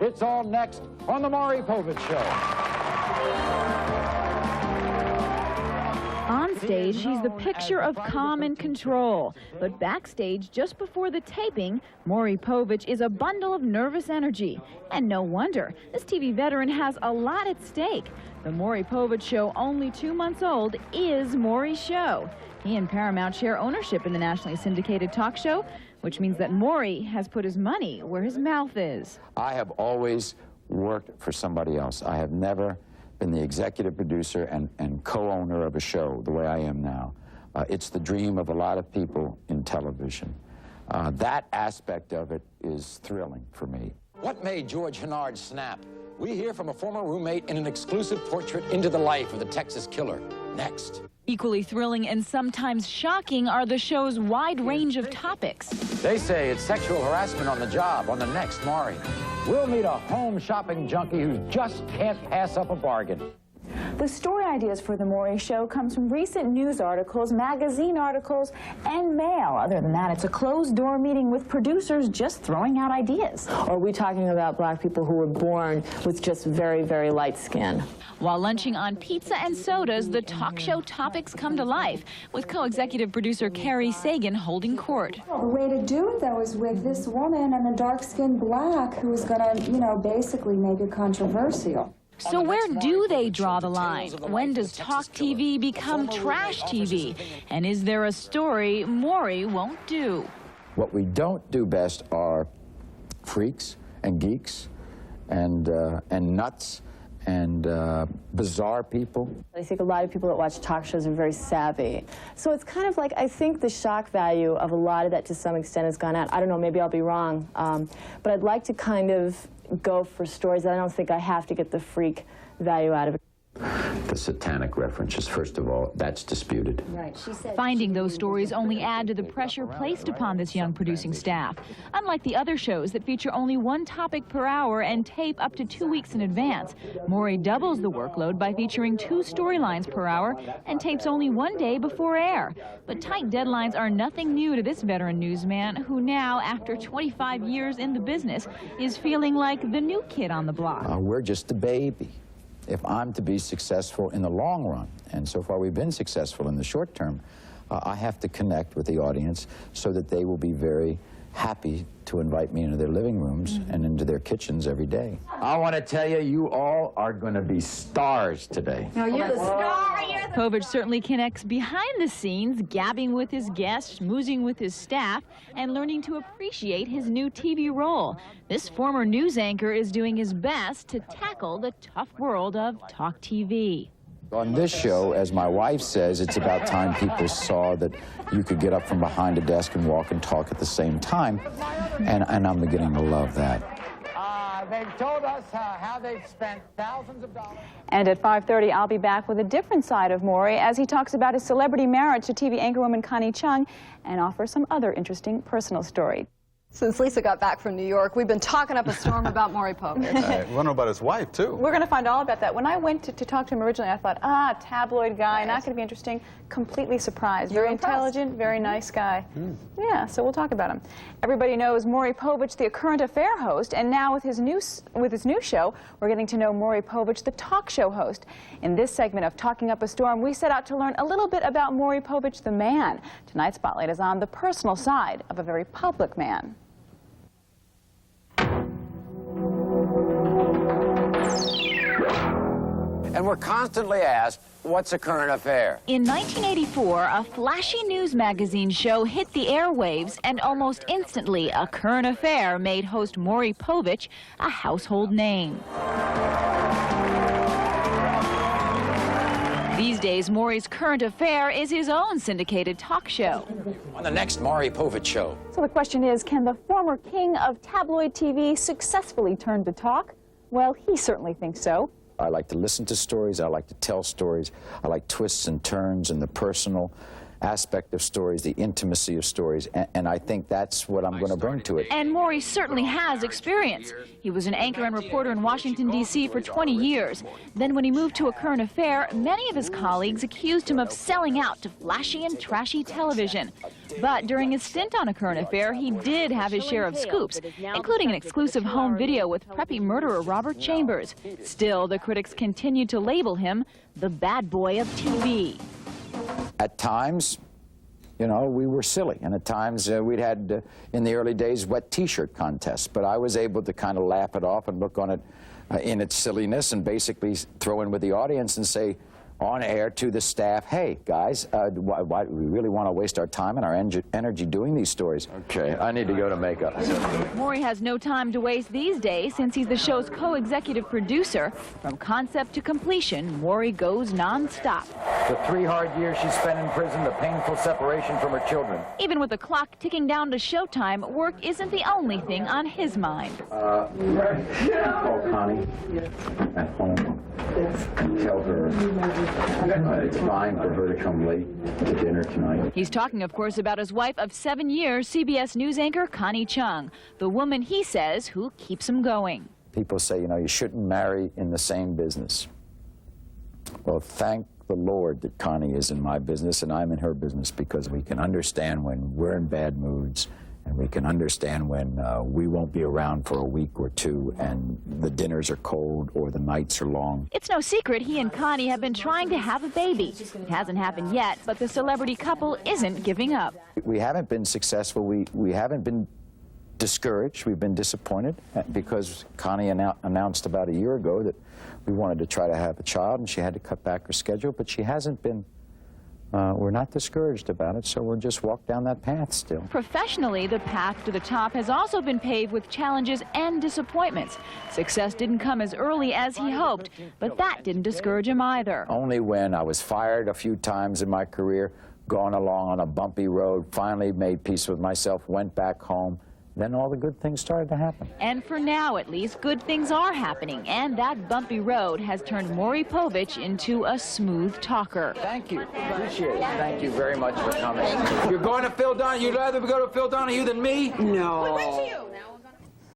It's all next on the Maury Povich Show. On stage, he's the picture of calm and control. But backstage, just before the taping, Maury Povich is a bundle of nervous energy. And no wonder. This TV veteran has a lot at stake. The Maury Povich Show, only 2 months old, is Maury's show. He and Paramount share ownership in the nationally syndicated talk show, which means that Maury has put his money where his mouth is. I have always worked for somebody else. I have never been the executive producer and co-owner of a show the way I am now. It's the dream of a lot of people in television. That aspect of it is thrilling for me. What made George Hennard snap? We hear from a former roommate in an exclusive portrait into the life of the Texas killer. Next. Equally thrilling and sometimes shocking are the show's wide range of topics. They say it's sexual harassment on the job on the next Maury. We'll meet a home shopping junkie who just can't pass up a bargain. The story ideas for the Maury Show comes from recent news articles, magazine articles, and mail. Other than that, it's a closed-door meeting with producers just throwing out ideas. Or are we talking about black people who were born with just very, very light skin? While lunching on pizza and sodas, the talk show topics come to life, with co-executive producer Carrie Sagan holding court. The way to do it, though, is with this woman and a dark-skinned black who is going to, you know, basically make it controversial. So where do they draw the line? When does talk TV become trash TV? And is there a story Maury won't do? What we don't do best are freaks and geeks and nuts and bizarre people. I think a lot of people that watch talk shows are very savvy. So it's kind of like, I think the shock value of a lot of that to some extent has gone out. I don't know, maybe I'll be wrong. But I'd like to kind of go for stories that I don't think I have to get the freak value out of it. The satanic references, first of all, that's disputed. Right. Finding those stories only add to the pressure placed upon this young producing staff. Unlike the other shows that feature only one topic per hour and tape up to 2 weeks in advance, Maury doubles the workload by featuring 2 storylines per hour and tapes only 1 day before air. But tight deadlines are nothing new to this veteran newsman who now, after 25 years in the business, is feeling like the new kid on the block. We're just a baby. If I'm to be successful in the long run, and so far we've been successful in the short term, I have to connect with the audience so that they will be very happy to invite me into their living rooms and into their kitchens every day. I want to tell you, you all are going to be stars today. No, you're the star. Povich certainly connects behind the scenes, gabbing with his guests, schmoozing with his staff, and learning to appreciate his new TV role. This former news anchor is doing his best to tackle the tough world of talk TV. On this show, as my wife says, it's about time people saw that you could get up from behind a desk and walk and talk at the same time, and I'm beginning to love that. They've told us how they've spent thousands of dollars. And at 5:30, I'll be back with a different side of Maury as he talks about his celebrity marriage to TV anchorwoman Connie Chung and offers some other interesting personal story. Since Lisa got back from New York, we've been talking up a storm about Maury Povich. We want to know about his wife, too. We're going to find all about that. When I went to talk to him originally, I thought, tabloid guy, not going to be interesting. Completely surprised. Very intelligent, very nice guy. Yeah, so we'll talk about him. Everybody knows Maury Povich, the current affair host, and now with his new show, we're getting to know Maury Povich, the talk show host. In this segment of Talking Up a Storm, we set out to learn a little bit about Maury Povich, the man. Tonight's spotlight is on the personal side of a very public man. And we're constantly asked, what's a current affair? In 1984, a flashy news magazine show hit the airwaves, and almost instantly, a current affair made host Maury Povich a household name. These days, Maury's current affair is his own syndicated talk show. On the next Maury Povich Show. So the question is, can the former king of tabloid TV successfully turn to talk? Well, he certainly thinks so. I like to listen to stories. I like to tell stories. I like twists and turns and the personal aspect of stories, the intimacy of stories, and I think that's what I'm going to bring to it. And Maury certainly has experience. He was an anchor and reporter in Washington, D.C. for 20 years. Then when he moved to a current affair, many of his colleagues accused him of selling out to flashy and trashy television. But during his stint on A Current Affair, he did have his share of scoops, including an exclusive home video with preppy murderer Robert Chambers. Still, the critics continued to label him the bad boy of TV. At times, you know, we were silly, and at times we'd had, in the early days, wet T-shirt contests, but I was able to kind of laugh it off and look on it in its silliness and basically throw in with the audience and say on air to the staff, hey, guys, why we really want to waste our time and our energy doing these stories? Okay, I need to go to makeup. Maury has no time to waste these days since he's the show's co-executive producer. From concept to completion, Maury goes non-stop. The 3 hard years she spent in prison, the painful separation from her children. Even with the clock ticking down to showtime, work isn't the only thing on his mind. Call Connie at home and tell her it's fine for her to come late to dinner tonight. He's talking, of course, about his wife of 7 years, CBS News anchor Connie Chung, the woman, he says, who keeps him going. People say, you know, you shouldn't marry in the same business. Well, thank the Lord that Connie is in my business and I'm in her business, because we can understand when we're in bad moods, and we can understand when we won't be around for a week or two and the dinners are cold or the nights are long. It's no secret he and Connie have been trying to have a baby. It hasn't happened yet, but the celebrity couple isn't giving up. We haven't been successful. We haven't been discouraged. We've been disappointed because Connie announced about a year ago that we wanted to try to have a child, and she had to cut back her schedule, but she hasn't been. We're not discouraged about it, so we'll just walk down that path still. Professionally, the path to the top has also been paved with challenges and disappointments. Success didn't come as early as he hoped, but that didn't discourage him either. Only when I was fired a few times in my career, gone along on a bumpy road, finally made peace with myself, went back home, then all the good things started to happen. And for now, at least, good things are happening, and that bumpy road has turned Maury Povich into a smooth talker. Thank you. Appreciate it. Thank you very much for coming. You're going to Phil Donahue. You'd rather go to Phil Donahue than me? No. We went to you. Now